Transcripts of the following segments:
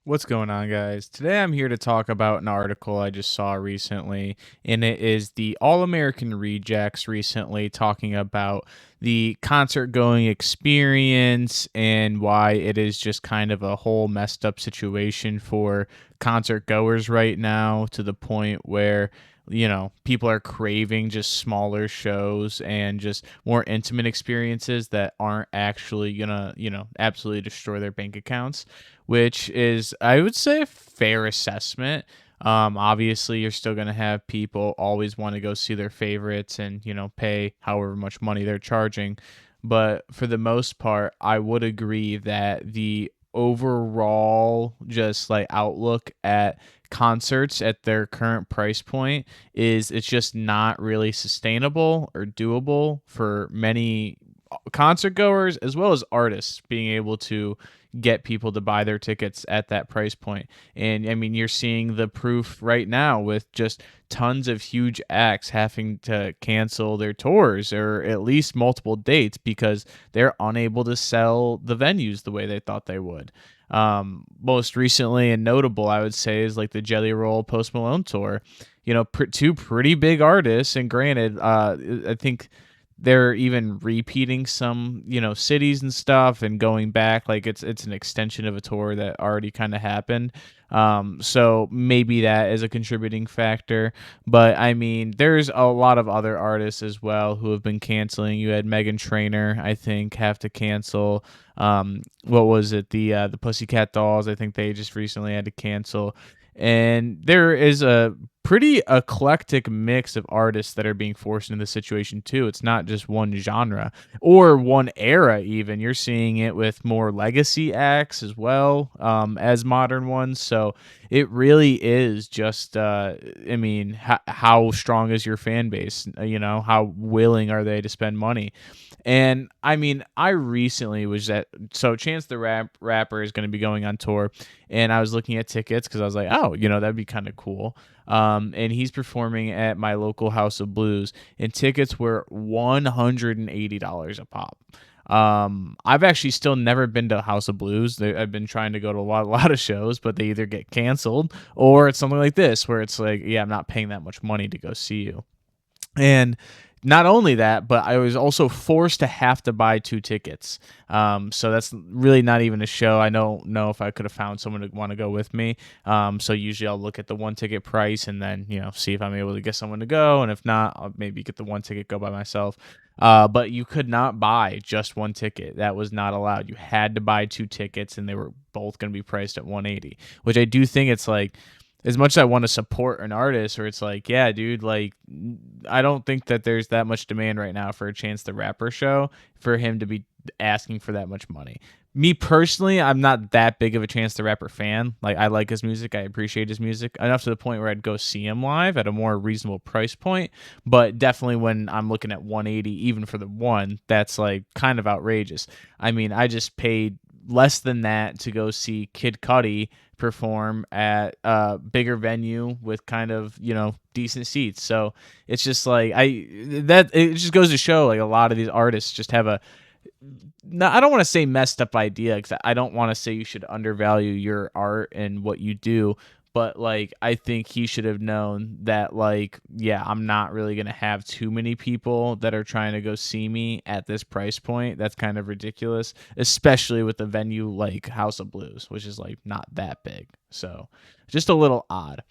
What's going on, guys? Today I'm here to talk about an article I just saw recently, and it is the All American Rejects recently talking about the concert going experience and why it is just kind of a whole messed up situation for concert goers right now, to the point where people are craving just smaller shows and just more intimate experiences that aren't actually gonna absolutely destroy their bank accounts, which is, I would say, a fair assessment. Obviously, you're still going to have people always want to go see their favorites and, pay however much money they're charging. But for the most part, I would agree that the overall just like outlook at concerts at their current price point is it's just not really sustainable or doable for many concert goers as well as artists being able to get people to buy their tickets at that price point. And I mean, you're seeing the proof right now with just tons of huge acts having to cancel their tours or at least multiple dates because they're unable to sell the venues the way they thought they would. Most recently and notable, I would say, is like the Jelly Roll Post Malone tour. Two pretty big artists, and granted, I think they're even repeating some cities and stuff and going back, like it's an extension of a tour that already kind of happened. So maybe that is a contributing factor, but I mean there's a lot of other artists as well who have been canceling. You had Megan Trainor, I think, have to cancel. What was it, the Pussycat Dolls, I think they just recently had to cancel. And there is a pretty eclectic mix of artists that are being forced into the situation too. It's not just one genre or one era. Even you're seeing it with more legacy acts as well, as modern ones. So it really is just, I mean, how strong is your fan base? How willing are they to spend money? And I mean, I recently was at, so Chance the Rapper is going to be going on tour, and I was looking at tickets because I was like, oh, that'd be kind of cool. And he's performing at my local House of Blues, and tickets were $180 a pop. I've actually still never been to House of Blues. I've been trying to go to a lot of shows, but they either get canceled or it's something like this where it's like, yeah, I'm not paying that much money to go see you. And not only that, but I was also forced to have to buy two tickets. So that's really not even a show. I don't know if I could have found someone to want to go with me. So usually I'll look at the one ticket price and then, see if I'm able to get someone to go. And if not, I'll maybe get the one ticket, go by myself. But you could not buy just one ticket. That was not allowed. You had to buy two tickets, and they were both going to be priced at 180, which I do think it's like, as much as I want to support an artist, or it's like, yeah, dude, like I don't think that there's that much demand right now for a Chance the Rapper show for him to be asking for that much money. Me personally, I'm not that big of a Chance the Rapper fan. Like, I like his music, I appreciate his music enough to the point where I'd go see him live at a more reasonable price point. But definitely when I'm looking at 180, even for the one, that's like kind of outrageous. I mean, I just paid less than that to go see Kid Cudi perform at a bigger venue with kind of decent seats. So it's just like, that it just goes to show, like, a lot of these artists just have a, no, I don't want to say messed up idea, because I don't want to say you should undervalue your art and what you do, but like I think he should have known that, like, yeah, I'm not really gonna have too many people that are trying to go see me at this price point. That's kind of ridiculous, especially with a venue like House of Blues, which is like not that big. So just a little odd.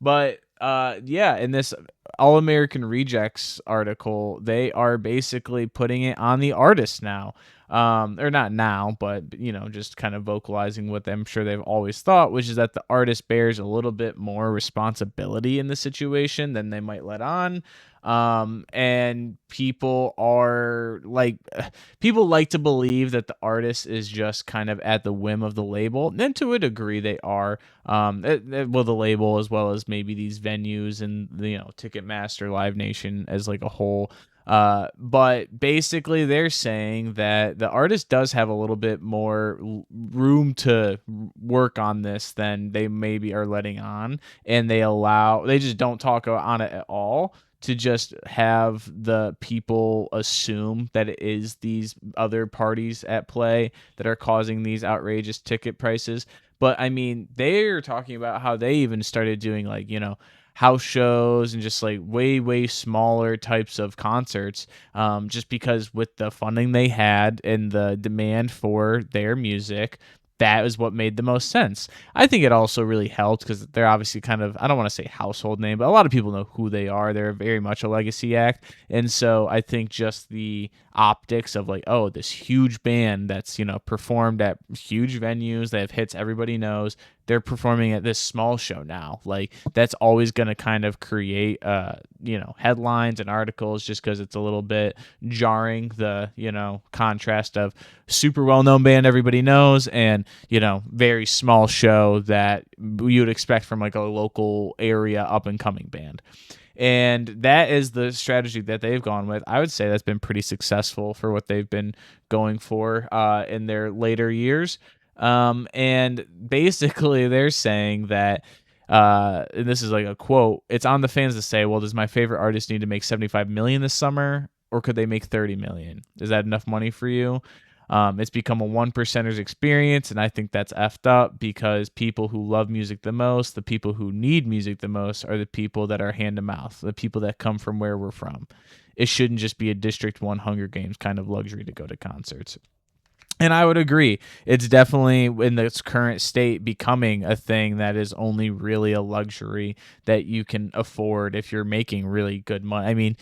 But yeah, in this All American Rejects article, they are basically putting it on the artist now. Or not now, but just kind of vocalizing what I'm sure they've always thought, which is that the artist bears a little bit more responsibility in the situation than they might let on. And people like to believe that the artist is just kind of at the whim of the label, and to a degree they are. Well, the label, as well as maybe these venues and Ticketmaster, Live Nation as like a whole. But basically they're saying that the artist does have a little bit more room to work on this than they maybe are letting on, and they just don't talk on it at all, to just have the people assume that it is these other parties at play that are causing these outrageous ticket prices. But I mean, they're talking about how they even started doing like, house shows and just like way, way smaller types of concerts, just because with the funding they had and the demand for their music, that was what made the most sense. I think it also really helped because they're obviously kind of, I don't want to say household name, but a lot of people know who they are. They're very much a legacy act. And so I think just the optics of like, oh, this huge band that's, performed at huge venues, they have hits everybody knows, they're performing at this small show now. Like that's always going to kind of create headlines and articles just because it's a little bit jarring, the contrast of super well-known band everybody knows and very small show that you would expect from like a local area up and coming band. And that is the strategy that they've gone with. I would say that's been pretty successful for what they've been going for in their later years. And basically, they're saying that, and this is like a quote, it's on the fans to say, well, does my favorite artist need to make 75 million this summer, or could they make 30 million? Is that enough money for you? It's become a one percenters experience, and I think that's effed up because people who love music the most, the people who need music the most, are the people that are hand to mouth, the people that come from where we're from. It shouldn't just be a District 1 Hunger Games kind of luxury to go to concerts. And I would agree. It's definitely in its current state becoming a thing that is only really a luxury that you can afford if you're making really good money. I mean,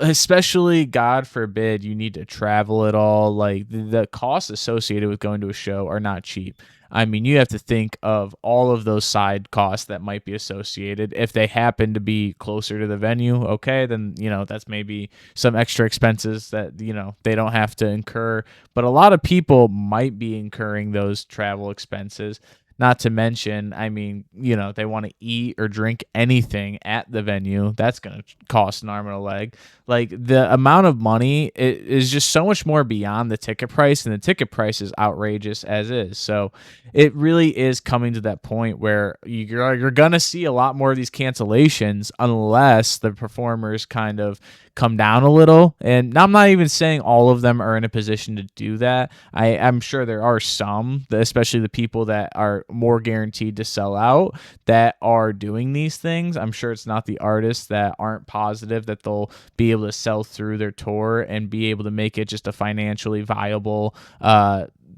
especially God forbid you need to travel at all. Like the costs associated with going to a show are not cheap. I mean, you have to think of all of those side costs that might be associated. If they happen to be closer to the venue, okay, then, that's maybe some extra expenses that, they don't have to incur. But a lot of people might be incurring those travel expenses. Not to mention, I mean, they want to eat or drink anything at the venue. That's going to cost an arm and a leg. Like the amount of money is just so much more beyond the ticket price, and the ticket price is outrageous as is. So it really is coming to that point where you're going to see a lot more of these cancellations unless the performers kind of come down a little. And I'm not even saying all of them are in a position to do that. I'm sure there are some, especially the people that are more guaranteed to sell out, that are doing these things. I'm sure it's not the artists that aren't positive that they'll be able to sell through their tour and be able to make it just a financially viable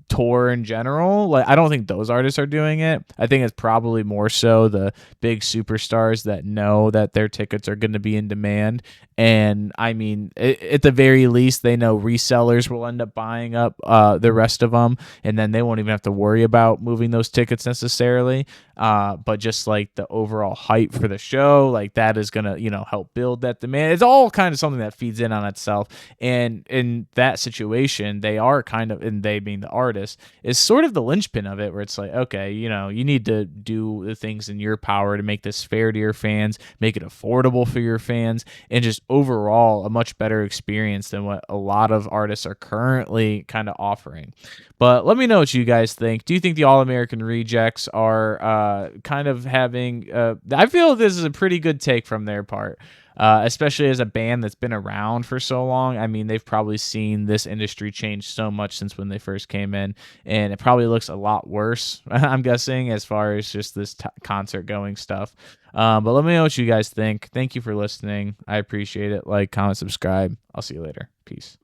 tour in general. Like I don't think those artists are doing it. I think it's probably more so the big superstars that know that their tickets are going to be in demand. And I mean, at the very least, they know resellers will end up buying up the rest of them, and then they won't even have to worry about moving those tickets necessarily. But just like the overall hype for the show, like that is gonna help build that demand. It's all kind of something that feeds in on itself. And in that situation, they are kind of, and they being the artist, is sort of the linchpin of it, where it's like, okay, you need to do the things in your power to make this fair to your fans, make it affordable for your fans, and just overall a much better experience than what a lot of artists are currently kind of offering. But let me know what you guys think. Do you think the All American Rejects are kind of having? I feel this is a pretty good take from their part. Especially as a band that's been around for so long. I mean, they've probably seen this industry change so much since when they first came in, and it probably looks a lot worse, I'm guessing, as far as just this concert going stuff. But let me know what you guys think. Thank you for listening. I appreciate it. Like, comment, subscribe. I'll see you later. Peace.